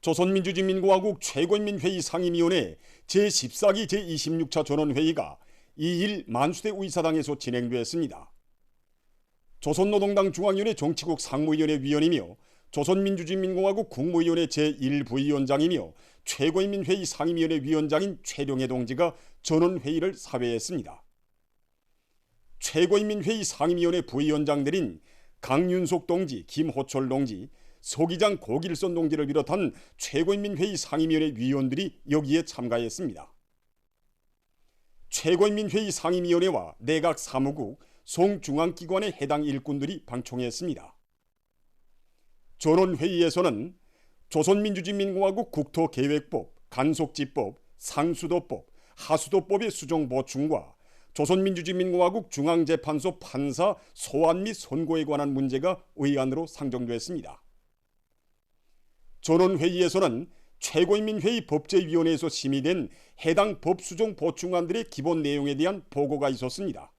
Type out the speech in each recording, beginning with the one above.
조선민주주의민공화국 최고인민회의 상임위원회 제14기 제26차 전원회의가 2일 만수대 의사당에서 진행되었습니다. 조선노동당 중앙위원회 정치국 상무위원회 위원이며 조선민주주의민공화국 국무위원회 제1부위원장이며 최고인민회의 상임위원회 위원장인 최룡해 동지가 전원회의를 사회했습니다. 최고인민회의 상임위원회 부위원장들인 강윤속 동지, 김호철 동지, 서기장 고길선 동지를 비롯한 최고인민회의 상임위원회 위원들이 여기에 참가했습니다. 최고인민회의 상임위원회와 내각 사무국, 송중앙기관의 해당 일꾼들이 방청했습니다. 전원회의에서는 조선민주주의민공화국 국토계획법, 간속지법, 상수도법, 하수도법의 수정 보충과 조선민주주의민공화국 중앙재판소 판사 소환 및 선고에 관한 문제가 의안으로 상정됐습니다. 전원회의에서는 최고인민회의 법제위원회에서 심의된 해당 법 수정 보충안들의 기본 내용에 대한 보고가 있었습니다.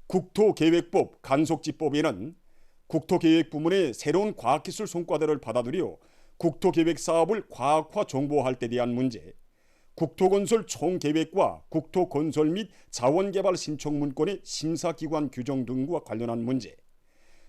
국토계획법, 간속지법에는 국토계획부문의 새로운 과학기술 성과들을 받아들여 국토계획 사업을 과학화 정보할 때 대한 문제, 국토건설 총계획과 국토건설 및 자원개발 신청 문건의 심사기관 규정 등과 관련한 문제,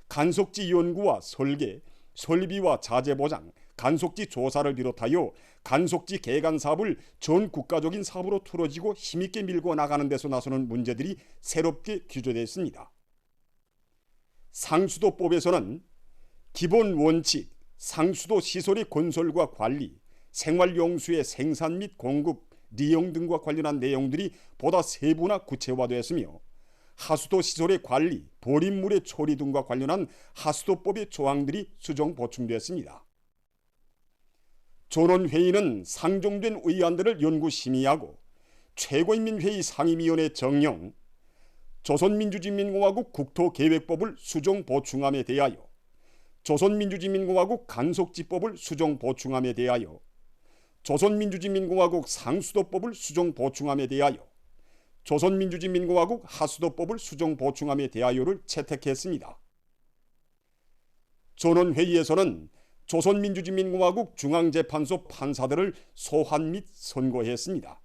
간속지 연구와 설계, 설비와 자재 보장, 간속지 조사를 비롯하여 간속지 개간 사업을 전 국가적인 사업으로 틀어지고 힘있게 밀고 나가는 데서 나서는 문제들이 새롭게 규정됐습니다. 상수도법에서는 기본 원칙, 상수도 시설의 건설과 관리, 생활용수의 생산 및 공급,利用 등과 관련한 내용들이 보다 세부나 구체화되었으며 하수도 시설의 관리, 버린물의 처리 등과 관련한 하수도법의 조항들이 수정 보충되었습니다. 전원회의는 상정된 의안들을 연구 심의하고 최고인민회의 상임위원회 정령, 조선민주주의민공화국 국토계획법을 수정 보충함에 대하여, 조선민주주의민공화국 간속지법을 수정 보충함에 대하여, 조선민주주의민공화국 상수도법을 수정 보충함에 대하여, 조선민주주의민공화국 하수도법을 수정 보충함에 대하여를 채택했습니다. 전원회의에서는 조선민주주의민공화국 중앙재판소 판사들을 소환 및 선고했습니다.